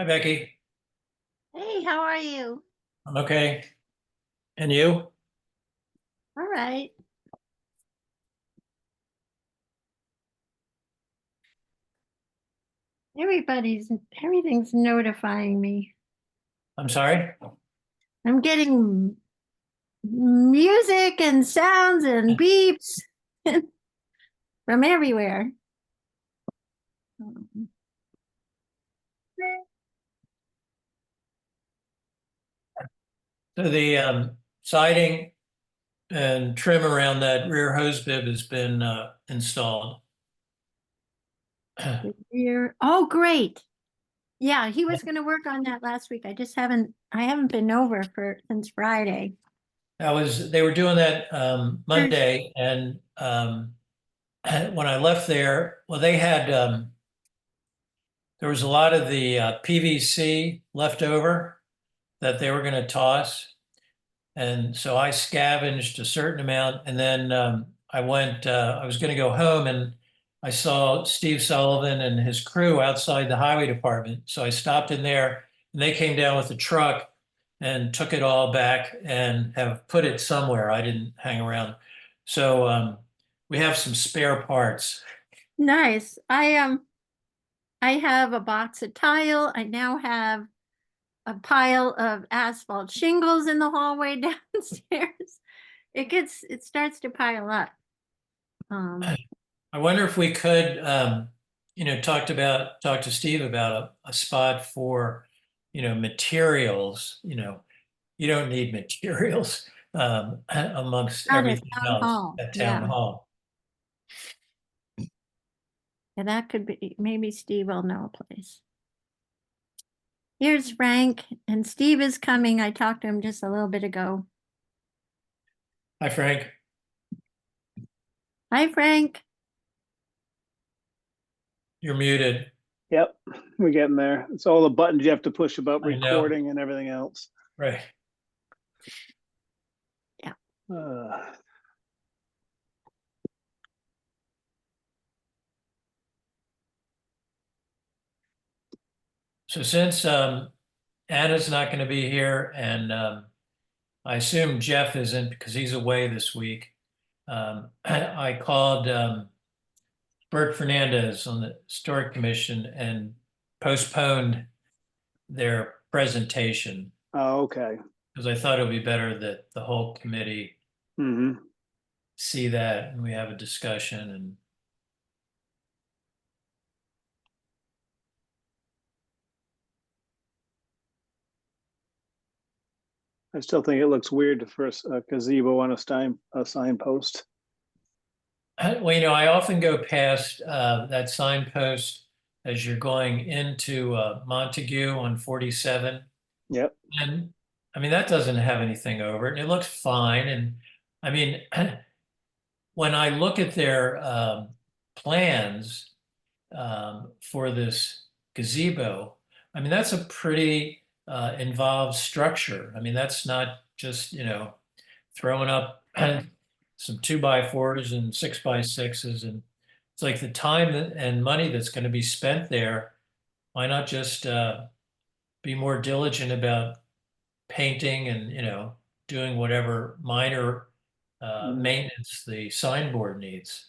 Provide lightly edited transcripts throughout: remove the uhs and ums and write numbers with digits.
Hi, Becky. Hey, how are you? I'm okay. And you? All right. Everything's notifying me. I'm sorry. I'm getting music and sounds and beeps from everywhere. So the siding and trim around that rear hose bib has been installed. Oh, great. Yeah, he was going to work on that last week. I haven't been over since Friday. They were doing that Thursday. Monday, and when I left there, well, there was a lot of the PVC left over that they were going to toss. And so I scavenged a certain amount, and then I was going to go home, and I saw Steve Sullivan and his crew outside the highway department. So I stopped in there, and they came down with the truck and took it all back and have put it somewhere. I didn't hang around. So we have some spare parts. Nice. I have a box of tile. I now have a pile of asphalt shingles in the hallway downstairs. It starts to pile up. Um, I wonder if we could, talk to Steve about a spot for, materials. You don't need materials amongst Not at everything town else hall. at town Yeah. hall. And that could be, maybe Steve will know a place. Here's Frank, and Steve is coming. I talked to him just a little bit ago. Hi, Frank. Hi, Frank. You're muted. Yep, we're getting there. It's all the buttons you have to push about I know. recording and everything else. Right. Yeah. Uh, So since Anna's not going to be here, and I assume Jeff isn't because he's away this week, I called Bert Fernandez on the Historic Commission and postponed their presentation oh, okay. because I thought it would be better that the whole committee Hmm. see that and we have a discussion. And I still think it looks weird for a gazebo on a signpost. well, I often go past that signpost as you're going into Montague on 47. Yep. And I mean, that doesn't have anything over it and it looks fine. And I mean, when I look at their plans for this gazebo, I mean, that's a pretty involved structure. I mean, that's not just, throwing up some 2x4s and 6x6s. And it's like the time and money that's going to be spent there. Why not just be more diligent about painting and, doing whatever minor maintenance the signboard needs?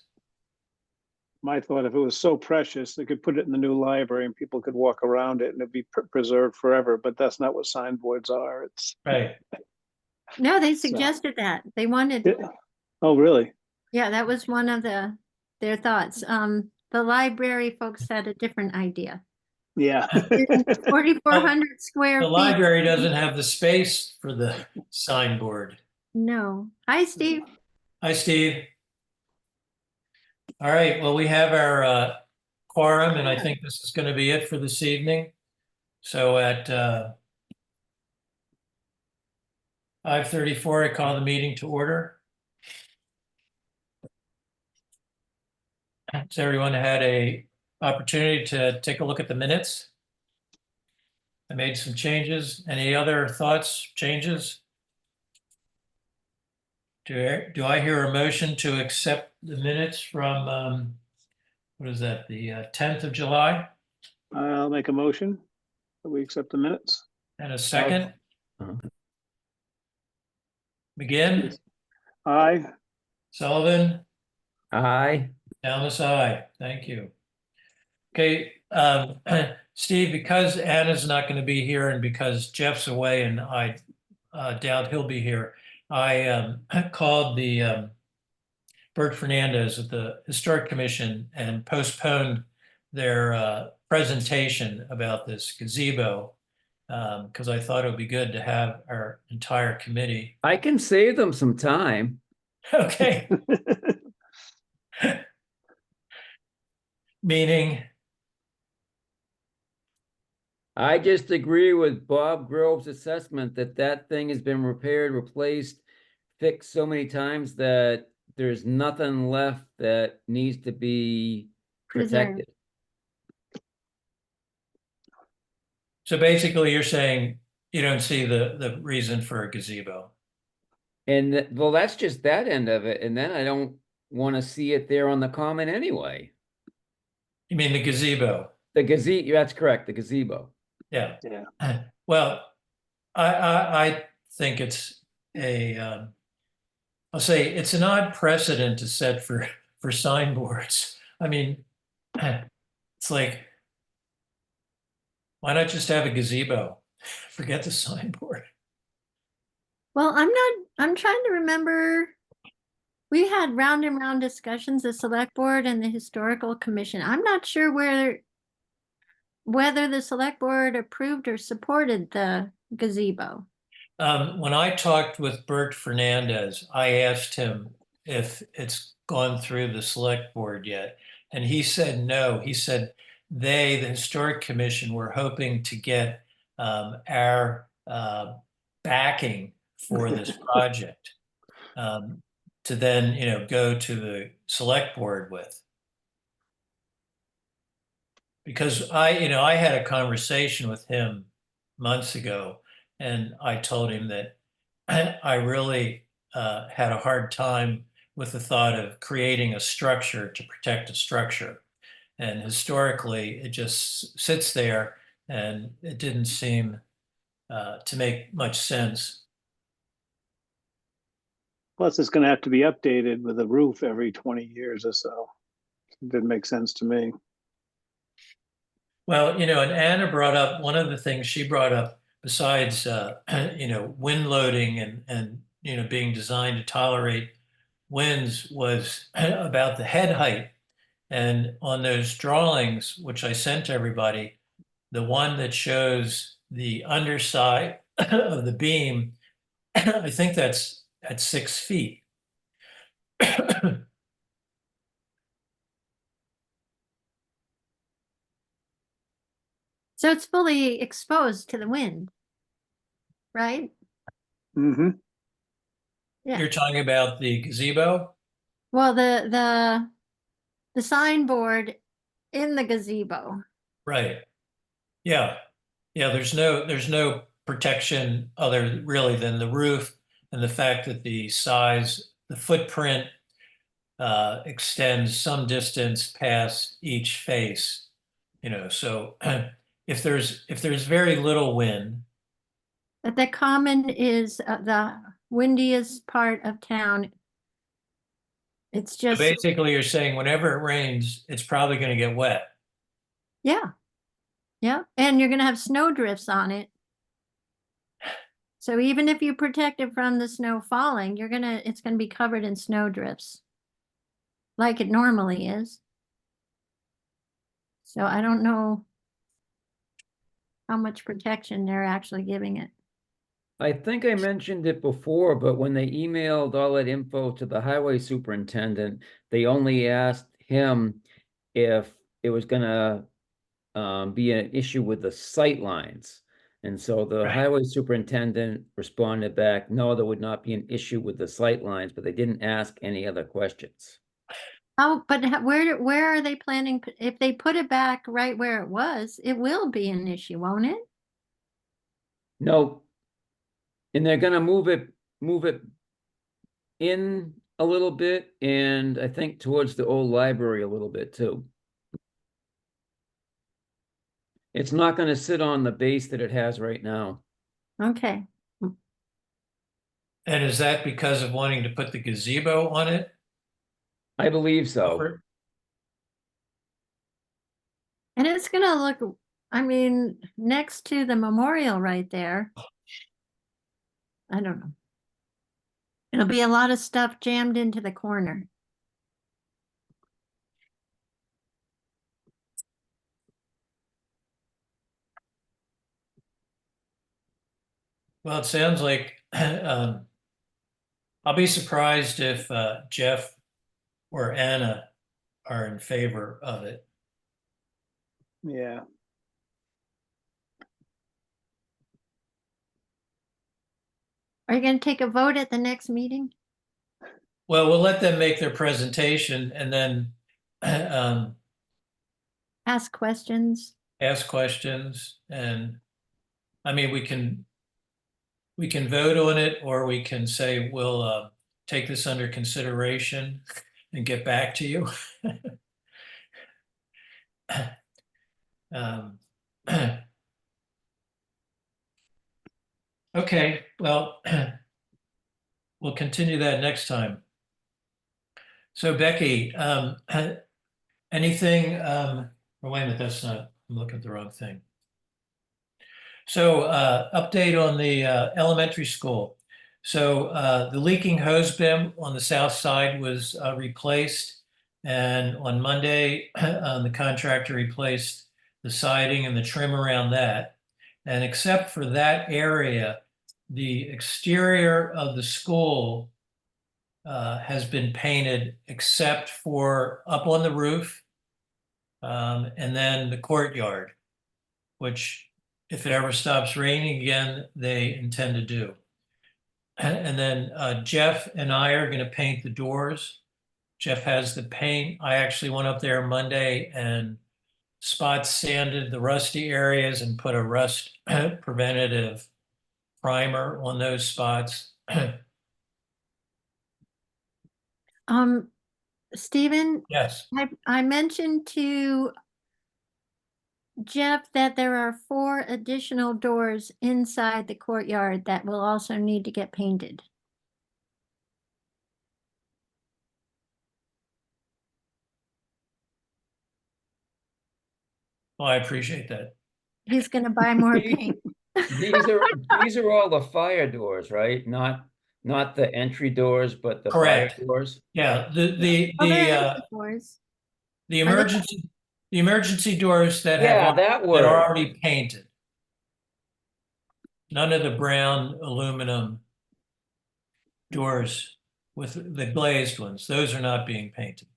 My thought, if it was so precious, they could put it in the new library and people could walk around it and it'd be preserved forever. But that's not what signboards are. It's Right. No, they so. suggested that. They wanted, Yeah. Oh, really? yeah, that was one of their thoughts. The library folks had a different idea. Yeah. 4,400 The square feet. library doesn't have the space for the signboard. No. Hi, Steve. Hi, Steve. All right, well, we have our quorum, and I think this is going to be it for this evening. So at 5:34, I call the meeting to order. Has everyone had a opportunity to take a look at the minutes? I made some changes. Any other thoughts, changes? Do I hear a motion to accept the minutes from, what is that, the 10th of July? I'll make a motion. We accept the minutes. And a second, Uh-huh. McGinn, Aye. Sullivan, Aye. Dallas, aye. Thank you. Okay, Steve, because Anna's not going to be here and because Jeff's away and I doubt he'll be here, I called the Bert Fernandez at the Historic Commission and postponed their presentation about this gazebo because I thought it would be good to have our entire committee. I can save them some time. Okay, meaning, I just agree with Bob Grove's assessment that that thing has been repaired, replaced, fixed so many times that there's nothing left that needs to be Preserved. protected. so basically you're saying you don't see the reason for a gazebo. And well, that's just that end of it. And then I don't want to see it there on the common anyway. You mean the gazebo? The gazebo, that's correct, the gazebo. Yeah. Yeah. Well, I think it's I'll say it's an odd precedent to set for signboards. I mean, it's like, why not just have a gazebo? Forget the signboard. Well, I'm trying to remember. We had round and round discussions, the select board and the historical commission. I'm not sure whether the select board approved or supported the gazebo. When I talked with Bert Fernandez, I asked him if it's gone through the select board yet. And he said no. He said the Historic Commission, were hoping to get our backing for this project to then, go to the select board with. Because I had a conversation with him months ago, and I told him that I really had a hard time with the thought of creating a structure to protect a structure. And historically, it just sits there, and it didn't seem to make much sense. Plus, it's gonna have to be updated with a roof every 20 years or so. It didn't make sense to me. Well, and Anna brought up one of the things she brought up besides, wind loading and being designed to tolerate winds was about the head height. And on those drawings, which I sent to everybody, the one that shows the underside of the beam, I think that's at 6 feet. So it's fully exposed to the wind, right? Mm-hmm. Yeah. You're talking about the gazebo? Well, the signboard in the gazebo. Right. Yeah. Yeah, there's no protection other really than the roof and the fact that the footprint extends some distance past each face, so if there's very little wind, But the common is the windiest part of town. It's so just, basically you're saying whenever it rains, it's probably going to get wet. yeah. Yeah. And you're gonna have snow drifts on it. So even if you protect it from the snow falling, it's gonna be covered in snow drifts. Like it normally is. So I don't know how much protection they're actually giving it. I think I mentioned it before, but when they emailed all that info to the highway superintendent, they only asked him if it was gonna be an issue with the sight lines. And so the Right. highway superintendent responded back, no, there would not be an issue with the sight lines, but they didn't ask any other questions. Oh, but where are they planning, if they put it back right where it was, it will be an issue, won't it? No. And they're gonna move it in a little bit, and I think towards the old library a little bit too. It's not gonna sit on the base that it has right now. Okay. And is that because of wanting to put the gazebo on it? I believe so. And it's gonna look, I mean, next to the memorial right there. I don't know. It'll be a lot of stuff jammed into the corner. Well, it sounds like I'll be surprised if Jeff or Anna are in favor of it. Yeah. Are you gonna take a vote at the next meeting? Well, we'll let them make their presentation and then Ask questions? ask questions. And I mean, we can vote on it, or we can say we'll take this under consideration and get back to you. Um, okay, well, we'll continue that next time. So Becky, anything, oh, wait a minute, that's not, I'm looking at the wrong thing. So update on the elementary school. So the leaking hose bib on the south side was replaced. And on Monday, the contractor replaced the siding and the trim around that. And except for that area, the exterior of the school has been painted except for up on the roof and then the courtyard, which if it ever stops raining again, they intend to do. And then Jeff and I are going to paint the doors. Jeff has the paint. I actually went up there Monday and spot sanded the rusty areas and put a rust preventative primer on those spots. Stephen, Yes. I mentioned to Jeff that there are 4 additional doors inside the courtyard that will also need to get painted. Well, I appreciate that. He's gonna buy more paint. These are all the fire doors, right? Not the entry doors, but the fire Correct. doors. Yeah, Oh, they're exit doors. the Are they- emergency doors that Yeah, have that that word. are already painted. None of the brown aluminum doors with the glazed ones. Those are not being painted.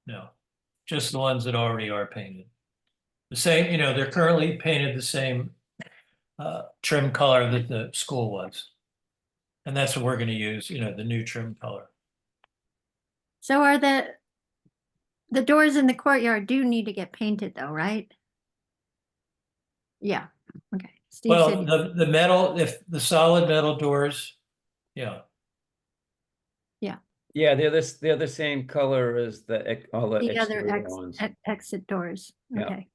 No, just the ones that already are painted. The same, they're currently painted the same trim color that the school was. And that's what we're going to use, the new trim color. So are the doors in the courtyard do need to get painted though, right? Yeah, okay. Steve Well, said, the metal, if the solid metal doors, yeah. Yeah, they're the same color as all the the other exterior ones. exit doors, Yeah. okay.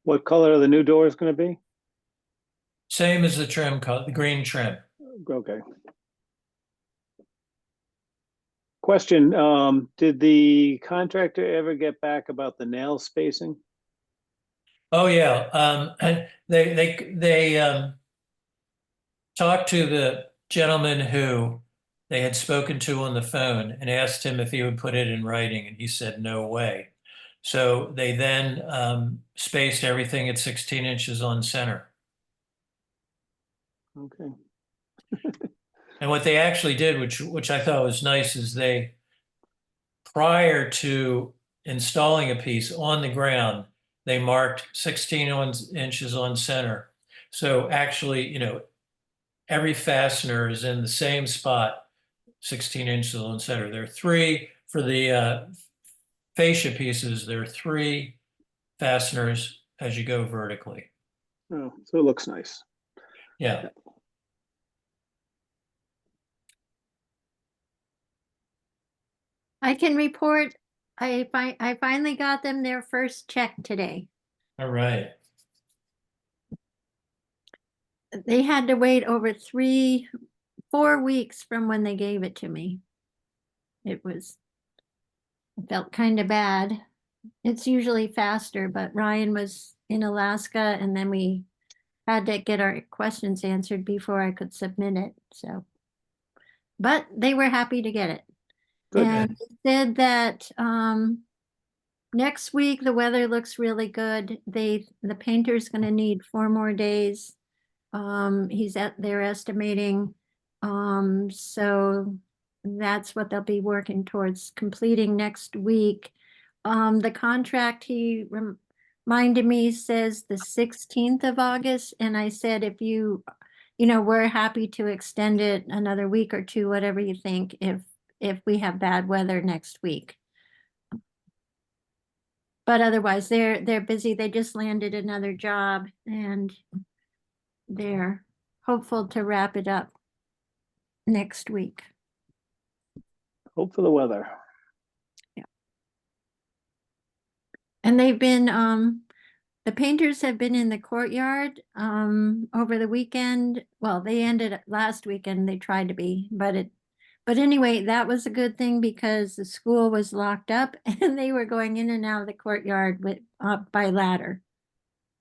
What color are the new doors going to be? Same as the trim color, the green trim. Okay. Question, did the contractor ever get back about the nail spacing? Oh, yeah. They talked to the gentleman who they had spoken to on the phone and asked him if he would put it in writing, and he said, no way. So they then spaced everything at 16 inches on center. Okay. And what they actually did, which I thought was nice, is prior to installing a piece on the ground, they marked 16 inches on center. So actually, every fastener is in the same spot, 16 inches on center. There are 3 for the fascia pieces. There are 3 fasteners as you go vertically. Oh, so it looks nice. Yeah. I can report I finally got them their first check today. All right. They had to wait over 4 weeks from when they gave it to me. It felt kind of bad. It's usually faster, but Ryan was in Alaska and then we had to get our questions answered before I could submit it, so. But they were happy to get it. Good. And they said that next week the weather looks really good. The painter's gonna need 4 more days. They're estimating. So that's what they'll be working towards completing next week. The contract he reminded me says the 16th of August, and I said if we're happy to extend it another week or two, whatever you think, if we have bad weather next week. But otherwise, they're busy. They just landed another job and they're hopeful to wrap it up next week. Hope for the weather. And they've been, the painters have been in the courtyard, over the weekend. Well, they ended last weekend, they tried to be, but anyway, that was a good thing because the school was locked up and they were going in and out of the courtyard by ladder.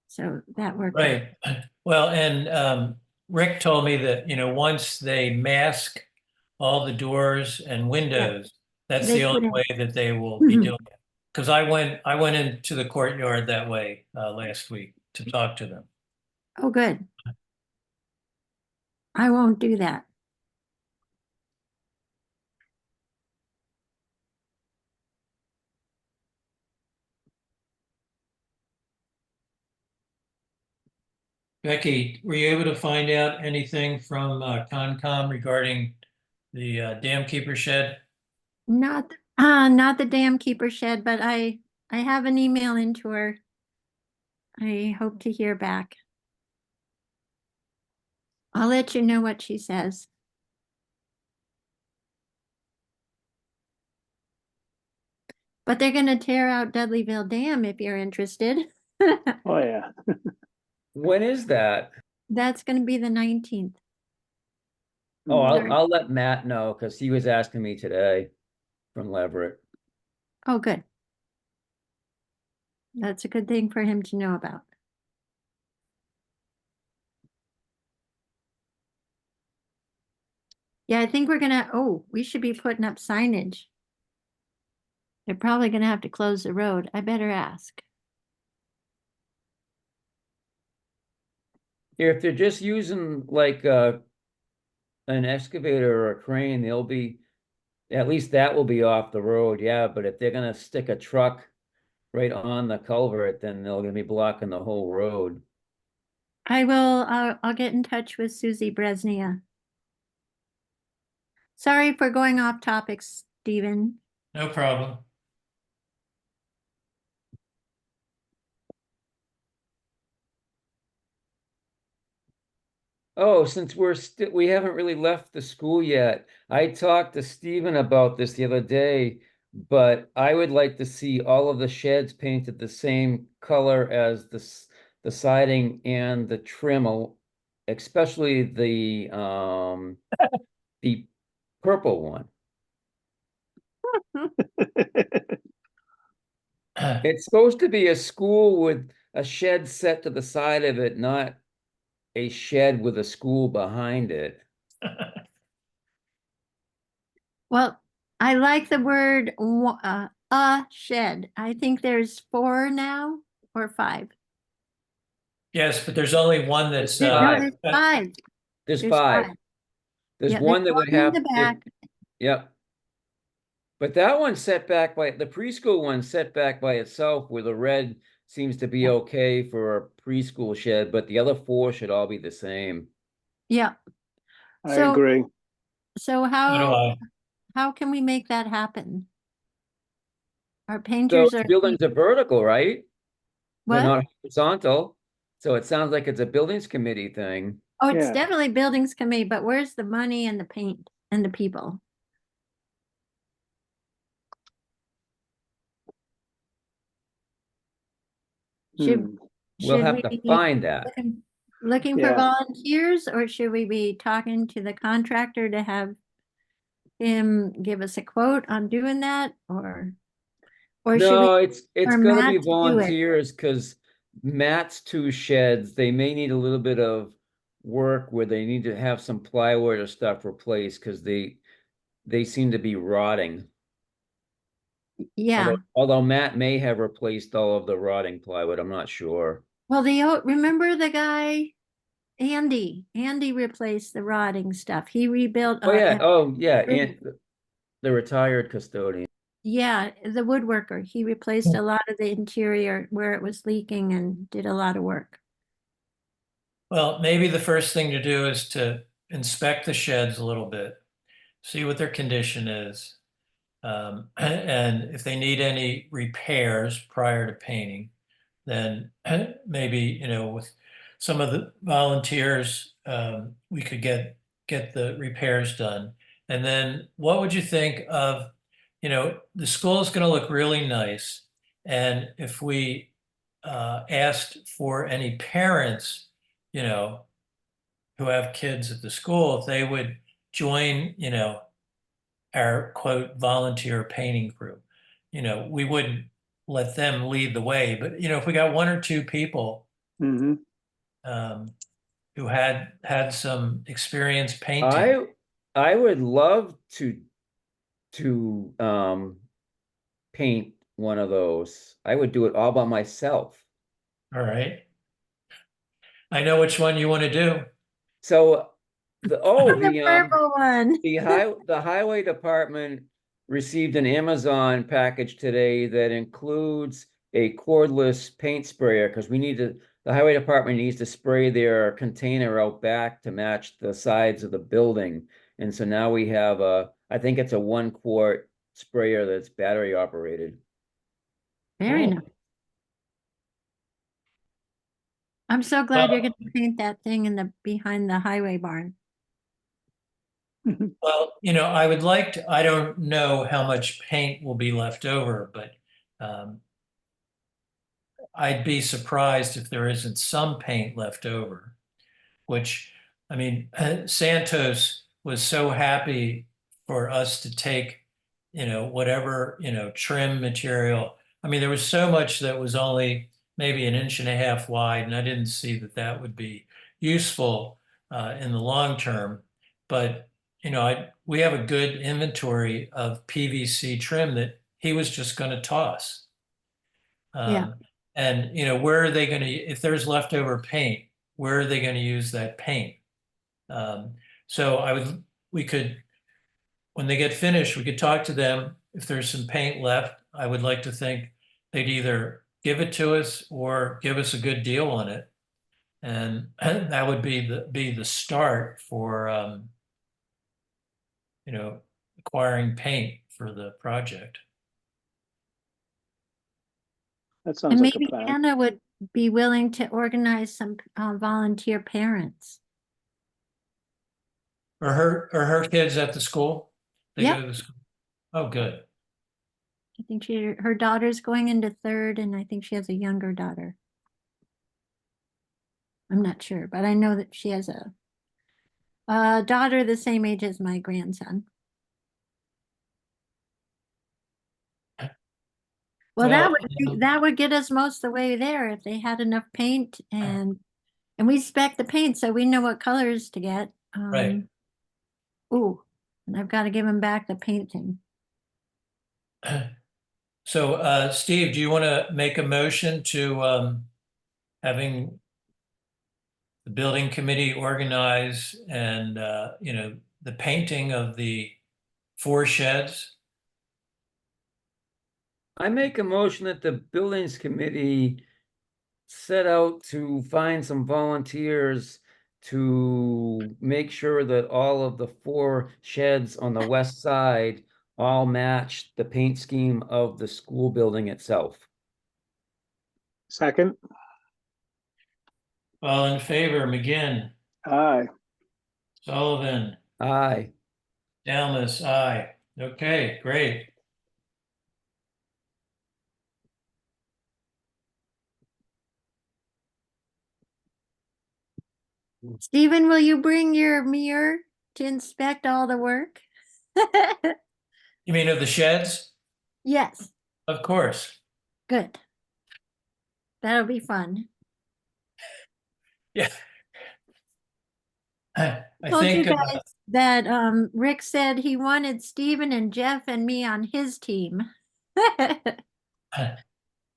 So that worked out. Right. Well, and Rick told me that, once they mask all the doors and windows, that's They the only couldn't- way that they will be doing it. Because I went into the courtyard that way last week to talk to them. Oh, good. I won't do that. Becky, were you able to find out anything from Concom regarding the dam keeper shed? Not the dam keeper shed, but I have an email into her. I hope to hear back. I'll let you know what she says. But they're gonna tear out Dudleyville Dam if you're interested. Oh, yeah. When is that? That's gonna be the 19th. Oh, They're- I'll let Matt know because he was asking me today from Leverett. Oh, good. That's a good thing for him to know about. Yeah, I think we should be putting up signage. They're probably gonna have to close the road. I better ask. If they're just using like an excavator or a crane, they'll be, at least that will be off the road, yeah, but if they're gonna stick a truck right on the culvert, then they're gonna be blocking the whole road. I'll get in touch with Susie Bresnia. Sorry for going off topic, Stephen. No problem. Oh, since we haven't really left the school yet, I talked to Stephen about this the other day, but I would like to see all of the sheds painted the same color as the siding and the trim, especially the purple one. It's supposed to be a school with a shed set to the side of it, not a shed with a school behind it. Well, I like the word a shed. I think there's 4 now or 5. Yes, but there's only one that's No, Five. there's 5. There's There's five. 5. There's Yeah, one there's that would one in have, the back. yep. But that one's set back by, the preschool one's set back by itself where the red seems to be Yeah. okay for a preschool shed, but the other 4 should all be the same. Yeah. I So, agree. so So do how I. can we make that happen? Our So painters are buildings are vertical, right? They're what? not horizontal. So it sounds like it's a buildings committee thing. Oh, it's Yeah. definitely buildings committee, but where's the money and the paint and the people? Should, Hmm. We'll should have we to be find that. looking for Yeah. volunteers, or should we be talking to the contractor to have him give us a quote on doing that, or should we, No, it's or gonna be Matt to do it? volunteers, because Matt's two sheds, they may need a little bit of work where they need to have some plywood or stuff replaced, because they seem to be rotting. Yeah, Although Matt may have replaced all of the rotting plywood, I'm not sure. well, remember the guy, Andy replaced the rotting stuff. He rebuilt, Oh yeah, and the retired custodian. yeah, the woodworker. He replaced a lot of the interior where it was leaking and did a lot of work. Well, maybe the first thing to do is to inspect the sheds a little bit, see what their condition is. And if they need any repairs prior to painting, then maybe, with some of the volunteers, we could get the repairs done. And then what would you think of, the school is going to look really nice. And if we asked for any parents, you know, who have kids at the school, if they would join, our quote volunteer painting crew. We wouldn't let them lead the way, but if we got one or two people Hmm. um, who had some experience painting, I would love to paint one of those. I would do it all by myself. all right. I know which one you want to do. So The purple one. the highway department received an Amazon package today that includes a cordless paint sprayer, because the highway department needs to spray their container out back to match the sides of the building. And so now we have I think it's a 1 quart sprayer that's battery operated. Very Cool. nice. I'm so glad you're gonna paint that thing behind the highway barn. Well, I don't know how much paint will be left over, but um, I'd be surprised if there isn't some paint left over, which, I mean, Santos was so happy for us to take, whatever, trim material. I mean, there was so much that was only maybe an inch and a half wide, and I didn't see that that would be useful in the long term. But, we have a good inventory of PVC trim that he was just going to toss. Yeah. And, where are they going to, if there's leftover paint, where are they going to use that paint? Um, so we could, when they get finished, we could talk to them. If there's some paint left, I would like to think they'd either give it to us or give us a good deal on it. And that would be the start for, acquiring paint for the project. That sounds And like a maybe plan. Anna would be willing to organize some volunteer parents. Are her kids at the school? They Yep. go to the school. Oh, good. I think her daughter's going into third, and I think she has a younger daughter. I'm not sure, but I know that she has a daughter the same age as my grandson. Well, that would get us most of the way there if they had enough paint, and we spec the paint so we know what colors to get. Right. Ooh, and I've got to give him back the painting. So, Steve, do you want to make a motion to having the building committee organize and, the painting of the 4 sheds? I make a motion that the buildings committee set out to find some volunteers to make sure that all of the 4 sheds on the west side all match the paint scheme of the school building itself. Second, All in favor, McGinn, aye. Sullivan, Aye. Dalmas, aye. Okay, great. Stephen, will you bring your mirror to inspect all the work? You mean of the sheds? Yes, Of course. good. That'll be fun. Yeah. I Told you think, guys that Rick said he wanted Stephen and Jeff and me on his team.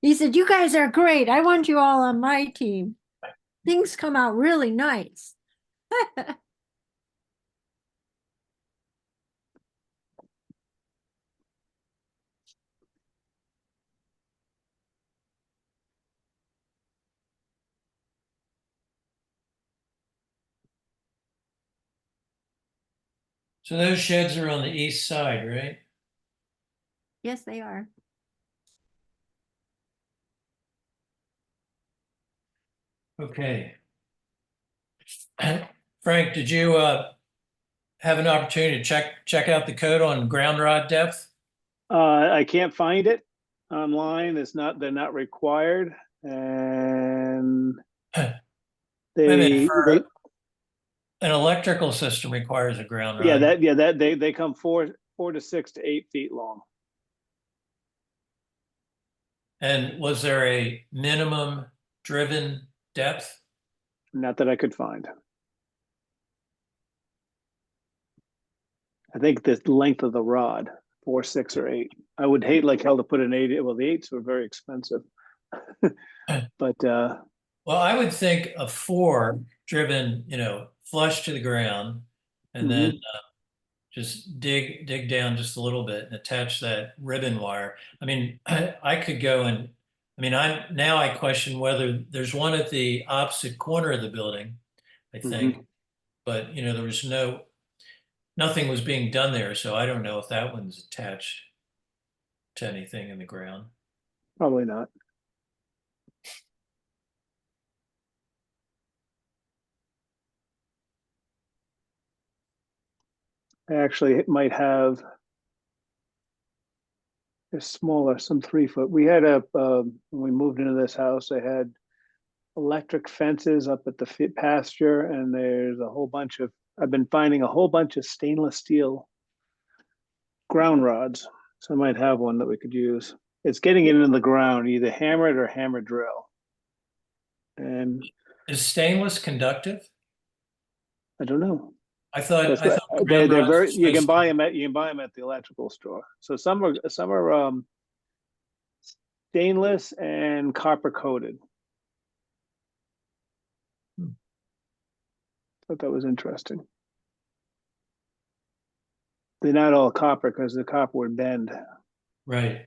He said, "You guys are great. I want you all on my team. Things come out really nice." so those sheds are on the east side, right? Yes, they are. Okay. Frank, did you have an opportunity to check out the code on ground rod depth? I can't find it online. They're not required. And Wait a minute, they, an electrical system requires a ground yeah, rod. they come 4 to 6 to 8 feet long. And was there a minimum driven depth? Not that I could find. I think the length of the rod, 4, 6, or 8. I would hate like hell to put an 8. Well, the 8s were very expensive. But Well, I would think a 4 driven, flush to the ground, and then just dig down just a little bit and attach that ribbon wire. I mean, I could go and I question whether there's one at the opposite corner of the building, I think, but there was nothing was being done there, so I don't know if that one's attached to anything in the ground. probably not. I actually might have a smaller, some 3 foot. We had when we moved into this house, I had electric fences up at the pasture, and there's a whole bunch of, I've been finding a whole bunch of stainless steel ground rods. So I might have one that we could use. It's getting it in the ground, either hammer it or hammer drill. And Is stainless conductive? I don't know. I thought They're ground rods were very, you can supposed buy them at the electrical store. So some are stainless and copper coated. Thought that was interesting. They're not all copper because the copper would bend. right.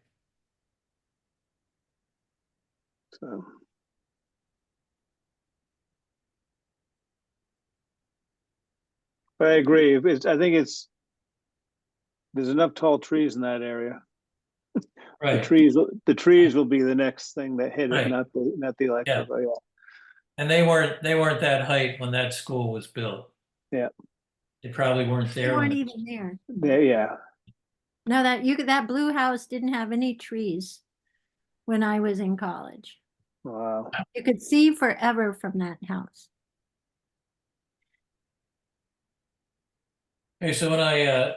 So but I agree. I think there's enough tall trees in that area. Right. The trees will be the next thing that hit it, Right. not the electric. Yeah. Yeah. And they weren't that height when that school was built. Yeah. They probably weren't They there. weren't when even there. Yeah. No, that blue house didn't have any trees when I was in college. Wow. You could see forever from that house. Okay, so when I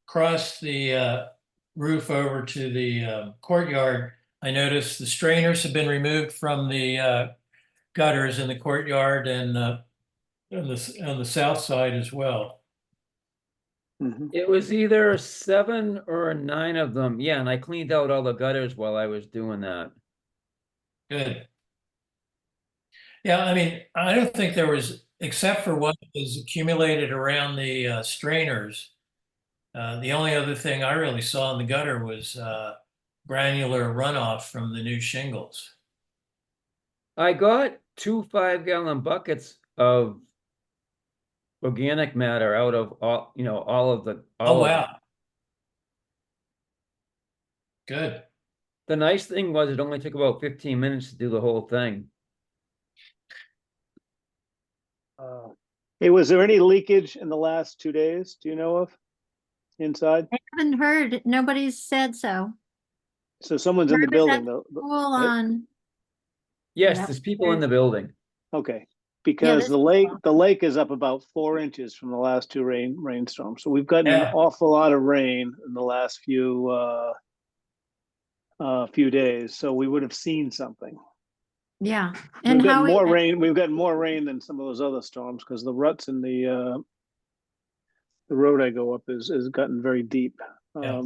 crossed the roof over to the courtyard, I noticed the strainers have been removed from the gutters in the courtyard and on the south side as well. Mhm. It was either 7 or 9 of them. Yeah, and I cleaned out all the gutters while I was doing that. Good. Yeah, I mean, I don't think there was, except for what was accumulated around the strainers. The only other thing I really saw in the gutter was granular runoff from the new shingles. I got 2 5-gallon buckets of organic matter out of all of the Oh, all of them. wow. Good. The nice thing was it only took about 15 minutes to do the whole thing. Hey, was there any leakage in the last 2 days? Do you know of inside? I haven't heard. Nobody's said so. So someone's in I the was building at though. school on. Yes, Yeah. there's people in the building. Okay. because this the is lake is up about 4 inches from the last two rainstorms. So we've gotten an Yeah. awful lot of rain in the last few days. So we would have seen something. yeah. And We've gotten how, more rain. We've gotten more rain than some of those other storms because the ruts in the road I go up is gotten very deep. Yeah.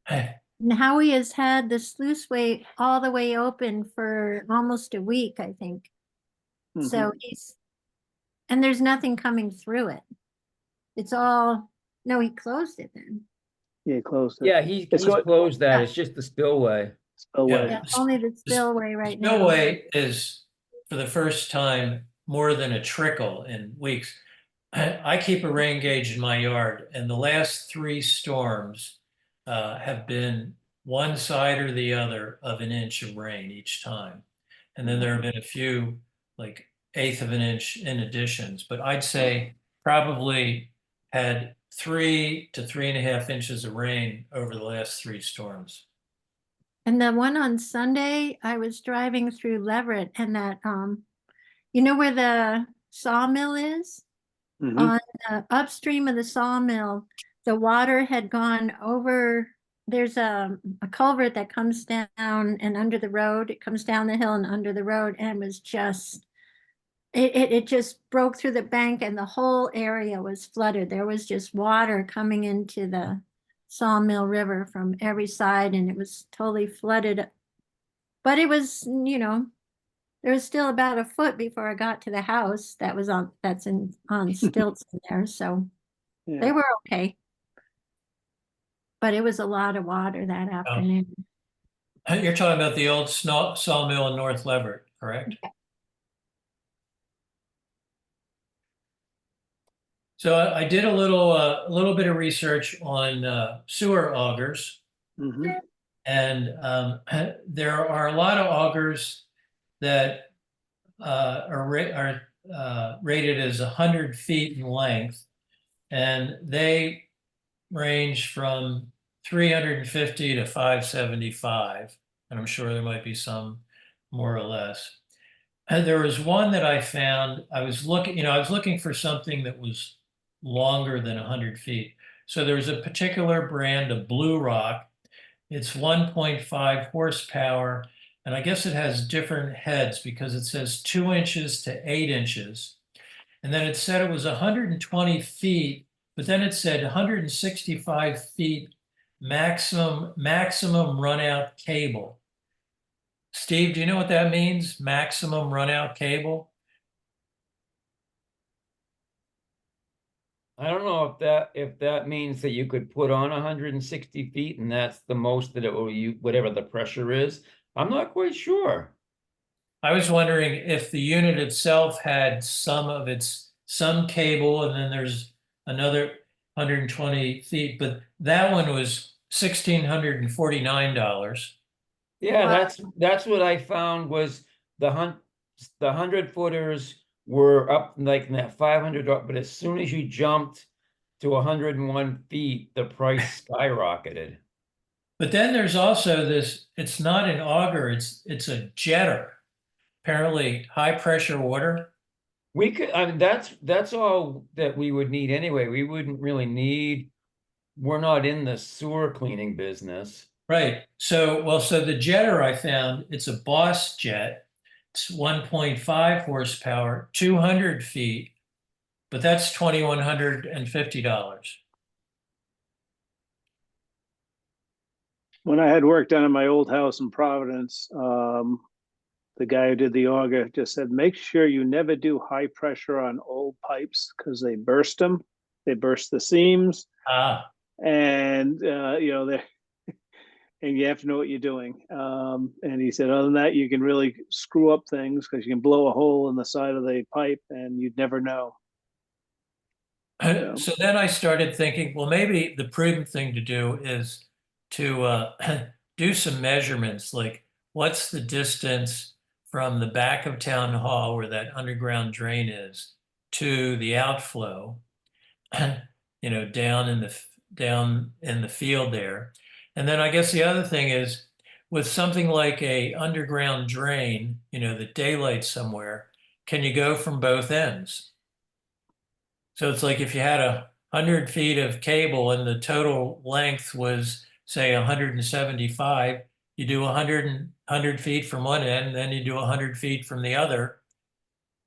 and Howie has had the sluice way all the way open for almost a week, I think. So and there's nothing coming through it. It's all, no, he closed it then. Yeah, he closed it. Yeah, It's he's going closed that. Yeah. It's just the spillway. spillway. Yeah, only the spillway right now. Spillway is, for the first time, more than a trickle in weeks. I keep a rain gauge in my yard, and the last three storms have been one side or the other of an inch of rain each time. And then there have been a few, like eighth of an inch in additions, but I'd say probably had 3 to 3.5 inches of rain over the last three storms. And the one on Sunday, I was driving through Leverett and that, you know where the sawmill is? On upstream of the sawmill, the water had gone over. There's a culvert that comes down and under the road. It comes down the hill and under the road and was just, it just broke through the bank and the whole area was flooded. There was just water coming into the Sawmill River from every side and it was totally flooded. But it was, there was still about a foot before I got to the house that was on stilts in there. So they were okay. But it was a lot of water that afternoon. You're talking about the old sawmill in North Leverett, correct? Yeah. So I did a little bit of research on sewer augers, and there are a lot of augers that are rated as 100 feet in length, and they range from 350 to 575, and I'm sure there might be some more or less. And there was one that I found. I was looking for something that was longer than 100 feet. So there's a particular brand of Blue Rock. It's 1.5 horsepower, and I guess it has different heads because it says 2 inches to 8 inches. And then it said it was 120 feet, but then it said 165 feet maximum runout cable. Steve, do you know what that means? Maximum runout cable? I don't know if that means that you could put on 160 feet and that's the most that it will use, whatever the pressure is. I'm not quite sure. I was wondering if the unit itself had some cable, and then there's another 120 feet, but that one was $1,649. Yeah, Wow. that's what I found was the 100-footers were up like in that 500, but as soon as you jumped to 101 feet, the price skyrocketed. But then there's also this, it's not an auger, it's a jetter. Apparently high pressure water. We could, I mean, that's all that we would need anyway. We wouldn't really need, we're not in the sewer cleaning business. Right. So the jetter I found, it's a Boss jet. It's 1.5 horsepower, 200 feet, but that's $2,150. When I had work done in my old house in Providence, the guy who did the auger just said, make sure you never do high pressure on old pipes because they burst them. They burst the seams. And, they're, and you have to know what you're doing. And he said, other than that, you can really screw up things because you can blow a hole in the side of the pipe and you'd never know. So then I started thinking, well, maybe the prudent thing to do is to do some measurements, like what's the distance from the back of town hall where that underground drain is to the outflow, down in the field there. And then I guess the other thing is with something like a underground drain, the daylight somewhere, can you go from both ends? So it's like if you had 100 feet of cable and the total length was, say, 175, you do 100 feet from one end, then you do 100 feet from the other,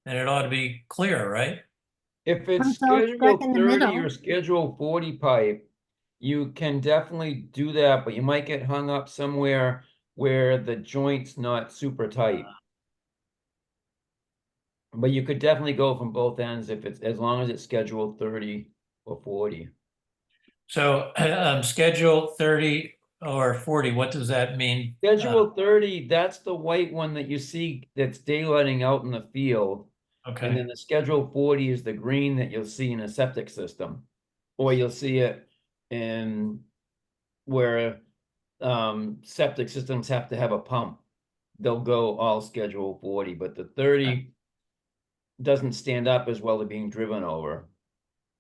and it ought to be clear, right? If it's Comes all stuck schedule in the 30 or middle. schedule 40 pipe, you can definitely do that, but you might get hung up somewhere where the joint's not super tight. But you could definitely go from both ends if it's, as long as it's scheduled 30 or 40. So schedule 30 or 40, what does that mean? Schedule 30, that's the white one that you see that's daylighting out in the field. And Okay. then the schedule 40 is the green that you'll see in a septic system. Or you'll see it in where septic systems have to have a pump. They'll go all schedule 40, but the 30 doesn't stand up as well to being driven over.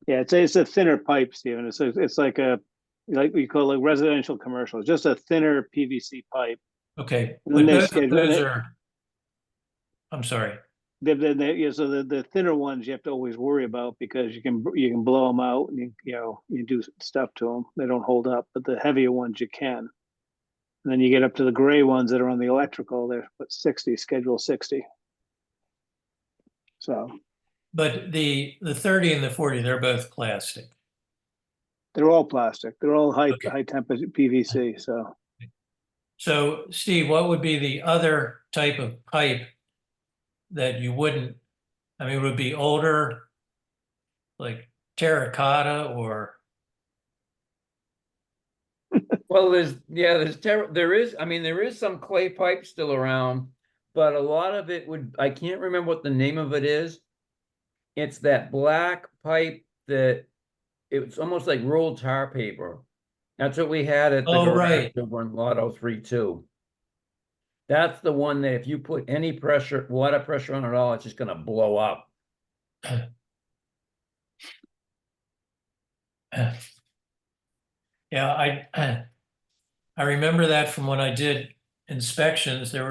Yeah, it's a thinner pipe, Stephen. It's like a like we call it residential commercial. It's just a thinner PVC pipe. Okay. And then But they both of schedule those it. are, I'm sorry. Yeah, so the thinner ones you have to always worry about because you can blow them out and you do stuff to them. They don't hold up, but the heavier ones you can. And then you get up to the gray ones that are on the electrical. They're 60, schedule 60. So But the 30 and the 40, they're both plastic. they're all plastic. They're all Okay. high temperature PVC. So So Steve, what would be the other type of pipe that you wouldn't, I mean, would it be older, like terracotta or, Well, there is, I mean, there is some clay pipe still around, but a lot of it would, I can't remember what the name of it is. It's that black pipe that it's almost like rolled tar paper. That's what we had at the oh, garage right. over in Lotto 32. That's the one that if you put any pressure, water pressure on it at all, it's just gonna blow up. Yeah, I remember that from when I did inspections. There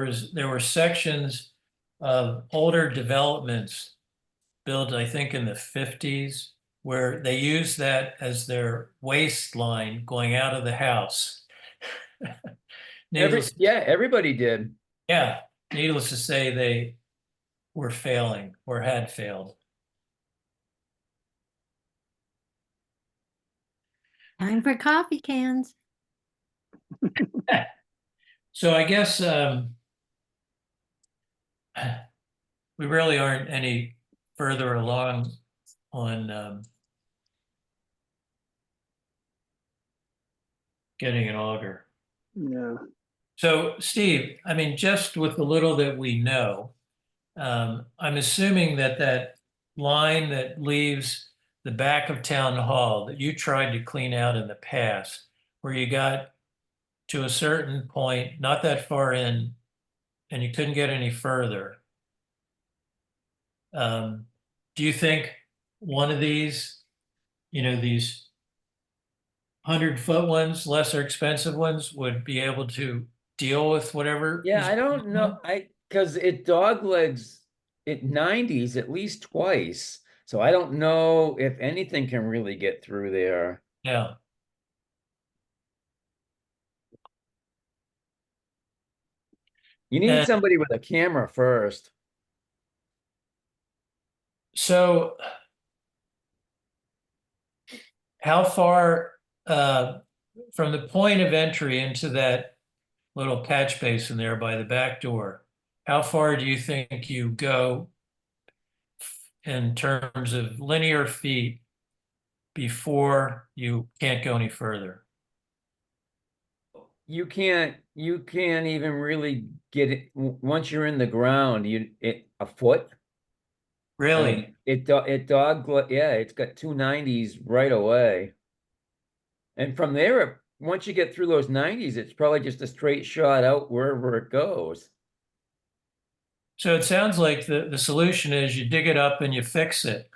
were sections of older developments built, I think, in the 50s, where they used that as their waistline going out of the house. Needless, Everybody did. yeah, needless to say, they were failing or had failed. Time for coffee cans. So I guess we really aren't any further along on getting an auger. yeah, So Steve, I mean, just with the little that we know, I'm assuming that that line that leaves the back of town hall that you tried to clean out in the past, where you got to a certain point, not that far in, and you couldn't get any further. Um, do you think one of these, these 100-foot ones, lesser expensive ones, would be able to deal with whatever Yeah, is I going don't know. on? Because it dog legs it 90s at least twice. So I don't know if anything can really get through there. Yeah. You need And somebody with a camera first. so how far from the point of entry into that little catch basin there by the back door, how far do you think you go in terms of linear feet before you can't go any further? You can't even really get it once you're in the ground, a foot. I Really? mean, yeah, it's got 290s right away. And from there, once you get through those 90s, it's probably just a straight shot out wherever it goes. So it sounds like the solution is you dig it up and you fix it.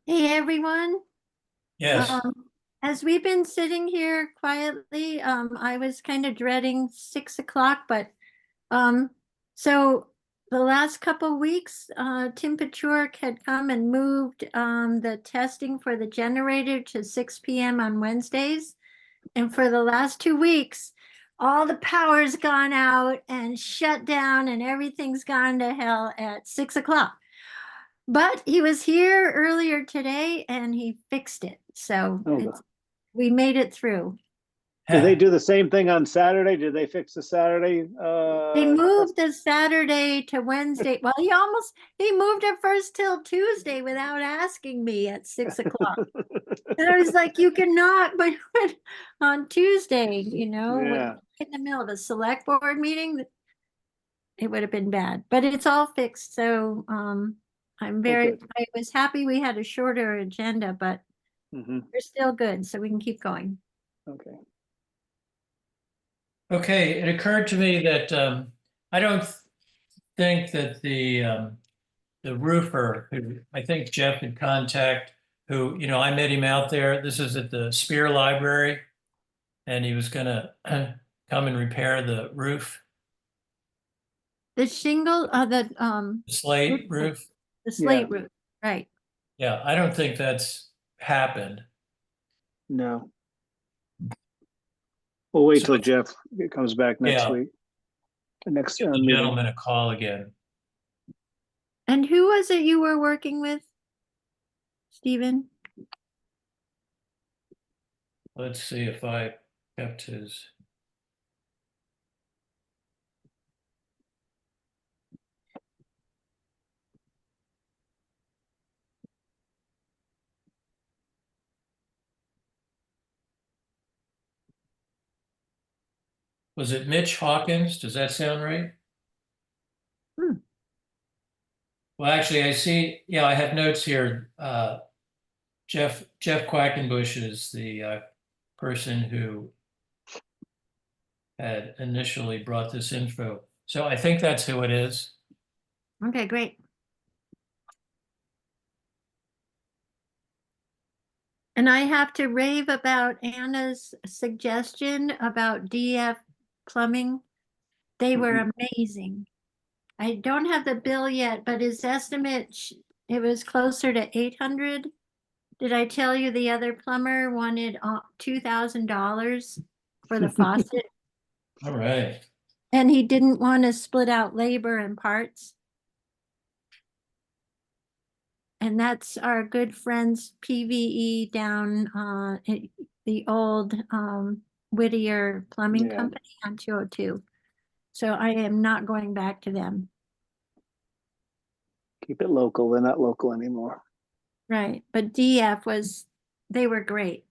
Hey, everyone. Yes. As we've been sitting here quietly, I was kind of dreading 6 o'clock, but so the last couple weeks, Tim Pachurk had come and moved the testing for the generator to 6 p.m. on Wednesdays. And for the last 2 weeks, all the power's gone out and shut down, and everything's gone to hell at 6 o'clock. But he was here earlier today and he fixed it. So Oh, we made it through. do they do the same thing on Saturday? Did they fix the Saturday? They moved the Saturday to Wednesday. Well, he moved it first till Tuesday without asking me at 6 o'clock. And I was like, you cannot, but on Tuesday, Yeah. in the middle of a select board meeting, it would have been bad, but it's all fixed. So Okay. I was happy we had a shorter agenda, but Hmm. we're still good, so we can keep going. Okay. Okay, it occurred to me that I don't think that the roofer, who I think Jeff had contact, who, I met him out there. This is at the Spear Library, and he was gonna come and repair the roof, The shingle, slate roof. the slate roof, right? Yeah, I don't think that's happened. No. We'll wait So till Jeff comes back next yeah, week. The next give the meeting. gentleman a call again. And who was it you were working with, Stephen? Let's see if I kept his. Was it Mitch Hawkins? Does that sound right? Hmm. Well, actually, I see, I have notes here. Jeff Quackenbush is the person who had initially brought this info. So I think that's who it is. Okay, great. And I have to rave about Anna's suggestion about DF plumbing. They were amazing. I don't have the bill yet, but his estimate, it was closer to 800. Did I tell you the other plumber wanted $2,000 for the faucet? All right. And he didn't want to split out labor and parts. And that's our good friends PVE down the old Whittier Plumbing Yeah. Company on 202. So I am not going back to them. Keep it local. They're not local anymore. Right. But they were great.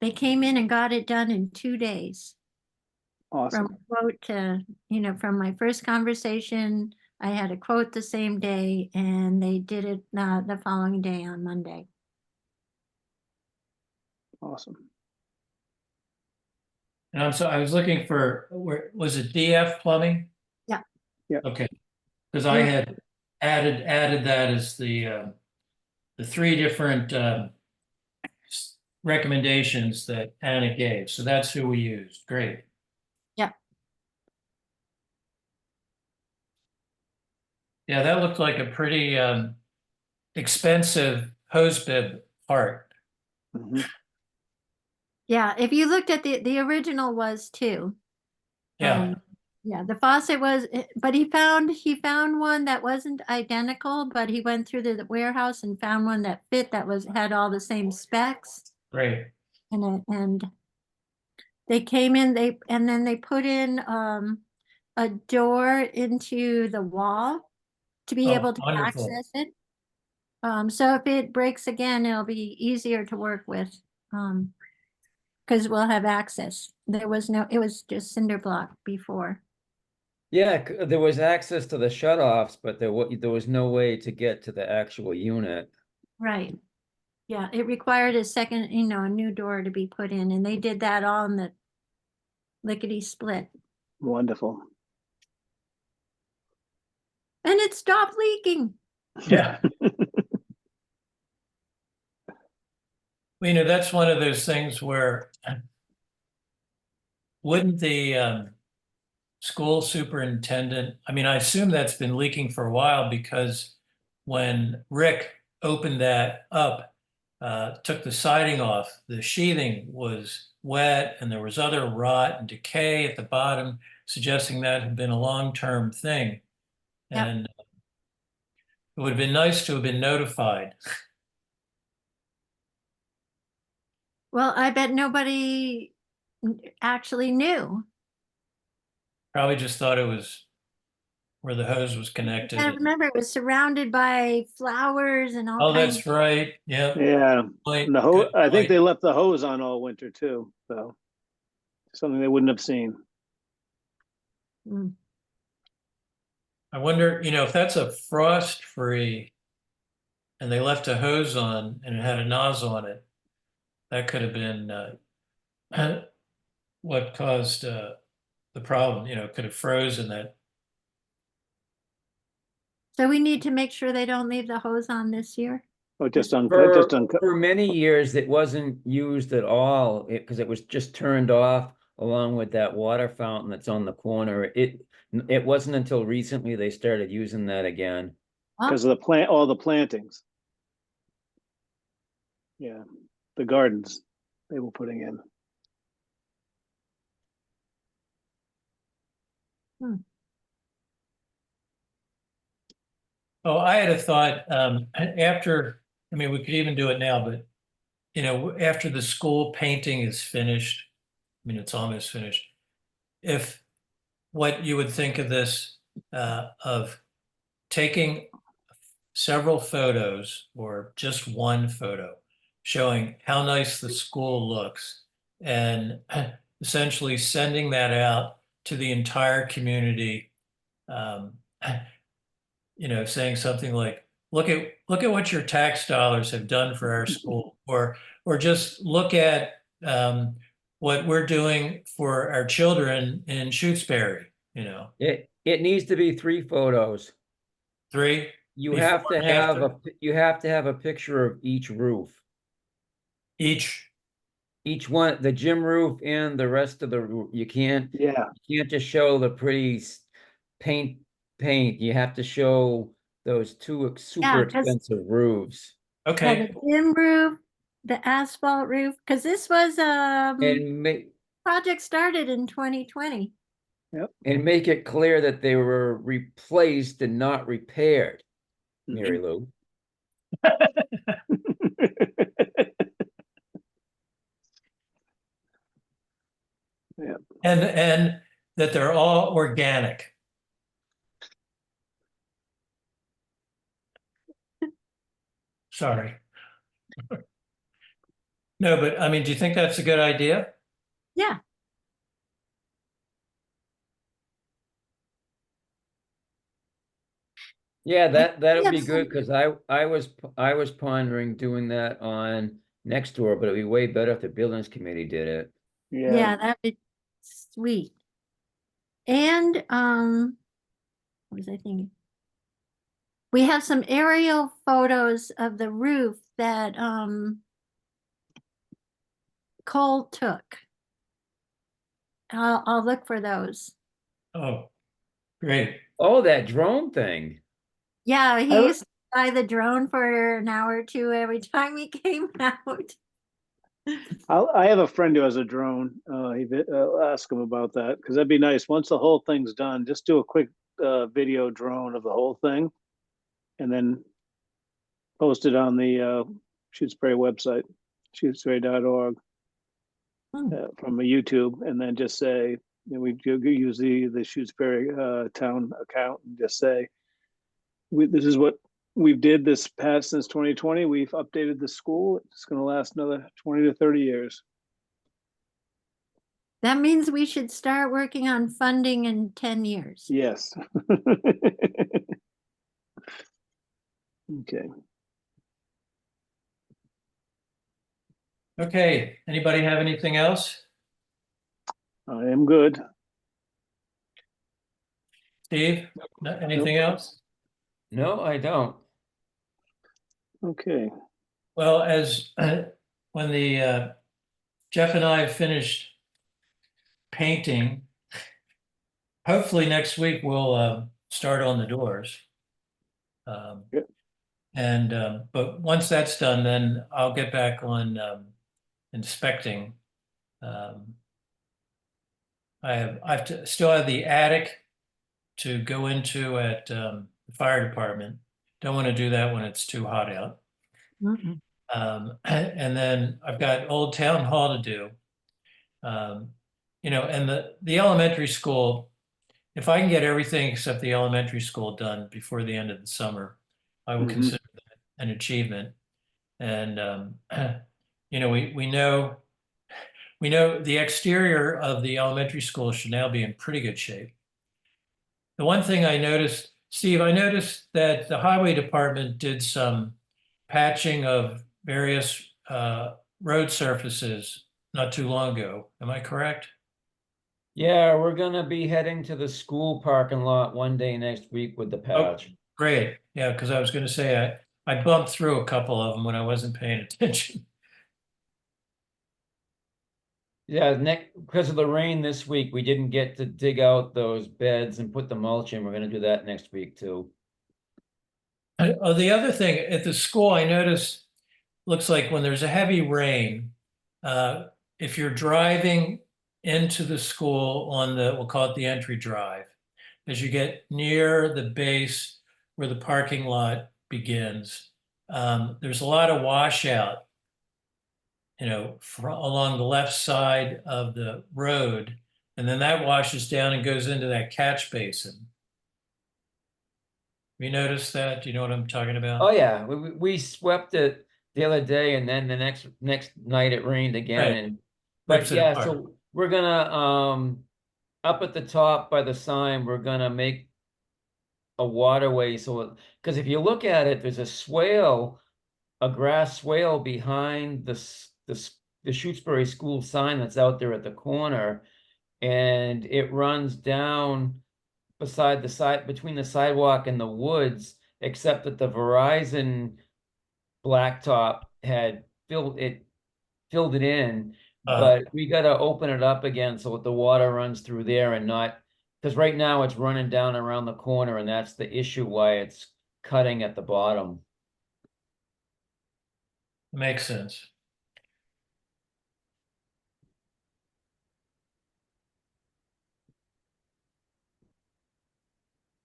They came in and got it done in 2 days. Awesome. From quote to, from my first conversation, I had a quote the same day and they did it the following day on Monday. Awesome. And I was looking for, was it DF Plumbing? Yeah. Yeah. Okay. Because I had added that as the three different recommendations that Anna gave. So that's who we used. Great. Yeah. Yeah, that looked like a pretty expensive hose bib part. Mhm. Yeah, if you looked at the original was too. Yeah, Yeah, the faucet was, but he found one that wasn't identical, but he went through the warehouse and found one that had all the same specs. great. And they came in, and then they put in a door into the wall to be Oh, able to wonderful. access it. So if it breaks again, it'll be easier to work with. Because we'll have access. It was just cinder block before. Yeah, there was access to the shutoffs, but there was no way to get to the actual unit. Right. Yeah, it required a second, a new door to be put in, and they did that all in the lickety split. Wonderful. And it stopped leaking. Yeah. Well, that's one of those things where wouldn't the school superintendent, I mean, I assume that's been leaking for a while because when Rick opened that up, took the siding off, the sheathing was wet and there was other rot and decay at the bottom, suggesting that had been a long-term thing. Yep. And it would have been nice to have been notified. Well, I bet nobody actually knew. Probably just thought it was where the hose was connected. I remember it was surrounded by flowers and all Oh, kinds. that's right. Yep. Yeah, Point. and the hose, Good I think point. they left the hose on all winter too, so something they wouldn't have seen. Mm. I wonder, if that's a frost-free and they left a hose on and it had a nozzle on it, that could have been what caused the problem. It could have frozen that. So we need to make sure they don't leave the hose on this year. Oh, just uncut, just For, uncut. for many years, it wasn't used at all, because it was just turned off along with that water fountain that's on the corner. It wasn't until recently they started using that again. Because of the plant, all the plantings. Yeah, the gardens they were putting in. Oh, I had a thought after, I mean, we could even do it now, but after the school painting is finished, I mean, it's almost finished. If what you would think of this, of taking several photos or just one photo showing how nice the school looks and essentially sending that out to the entire community, um, saying something like, look at what your tax dollars have done for our school, or just look at what we're doing for our children in Shutesbury, It needs to be 3 photos. 3 You before have to and have after you have to have a picture of each roof. each. Each one, the gym roof and the rest of the roof. Yeah, You can't just show the pretty paint paint. You have to show those 2 super Yeah, 'cause expensive roofs. yeah, Okay. the gym roof, the asphalt roof, because this was And make project started in 2020. and make it clear that they were replaced and not repaired, Mhm. Mary Lou. Yeah. And that they're all organic. Sorry. No, but I mean, do you think that's a good idea? Yeah, Yeah, that'll have be some- good because I was pondering doing that on next door, but it'd be way better if the buildings committee did it. Yeah, yeah, that'd be sweet. And what was I thinking? We have some aerial photos of the roof that Cole took. I'll look for those. Oh, great. Oh, that drone thing. Yeah, I- he used to fly the drone for an hour or two every time he came out. I have a friend who has a drone. I'll ask him about that because that'd be nice. Once the whole thing's done, just do a quick video drone of the whole thing, and then post it on the Shutesbury website, shutesbury.org, Hmm. from a YouTube, and then just say, we use the Shutesbury town account and just say, this is what we've did this past since 2020. We've updated the school. It's going to last another 20 to 30 years. That means we should start working on funding in 10 years. Yes. Okay. Okay. Anybody have anything else? I am good. Steve? Anything else? No, I don't. Okay. Well, as when the Jeff and I have finished painting, hopefully next week we'll start on the doors. Yep. And but once that's done, then I'll get back on inspecting. Um, still have the attic to go into at the fire department. Don't want to do that when it's too hot out. Mm-mm. And then I've got Old Town Hall to do. And the elementary school, if I can get everything except the elementary school done before the end of the summer, I will Mhm. consider that an achievement. And we know the exterior of the elementary school should now be in pretty good shape. The one thing I noticed, Steve, I noticed that the highway department did some patching of various road surfaces not too long ago. Am I correct? Yeah, we're gonna be heading to the school parking lot one day next week with the Oh, patch. great. Yeah, because I was going to say I bumped through a couple of them when I wasn't paying attention. Yeah, because of the rain this week, we didn't get to dig out those beds and put the mulch in. We're gonna do that next week too. Oh, the other thing at the school, I noticed looks like when there's a heavy rain, uh, if you're driving into the school on we'll call it the entry drive, as you get near the base where the parking lot begins, there's a lot of washout, along the left side of the road. And then that washes down and goes into that catch basin. Have you noticed that? Do you know what I'm talking about? Oh yeah, we swept it the other day, and then the next night it rained again. Right. And Rips but it yeah, apart. so we're gonna up at the top by the sign, we're gonna make a waterway. So because if you look at it, there's a swale, a grass swale behind the Shutesbury School sign that's out there at the corner, and it runs down beside the side between the sidewalk and the woods, except that the Verizon blacktop had filled it in, Uh, but we gotta open it up again so that the water runs through there and not, because right now it's running down around the corner, and that's the issue why it's cutting at the bottom. Makes sense.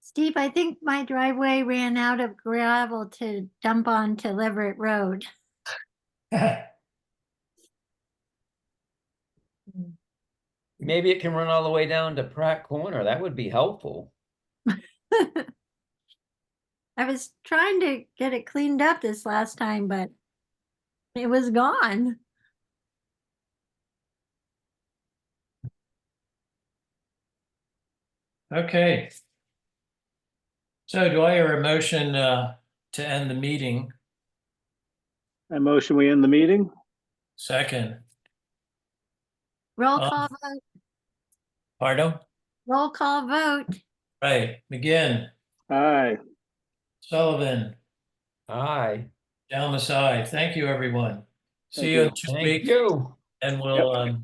Steve, I think my driveway ran out of gravel to dump onto Leverett Road. Maybe it can run all the way down to Pratt Corner. That would be helpful. I was trying to get it cleaned up this last time, but it was gone. Okay. So do I hear a motion to end the meeting? I motion we end the meeting. Second. Roll Um, call vote, Pardon? roll call vote. Right. McGinn, Aye. Sullivan, Aye. Dalmasai. Thank you, everyone. Thank See you in you. 2 Thank weeks, you. and we'll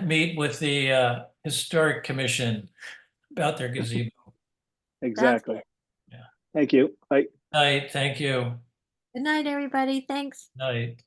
meet with the Historic Commission about their gazebo. Exactly. Yeah. Thank you. Bye. Night. Thank you. Good night, everybody. Thanks. Night.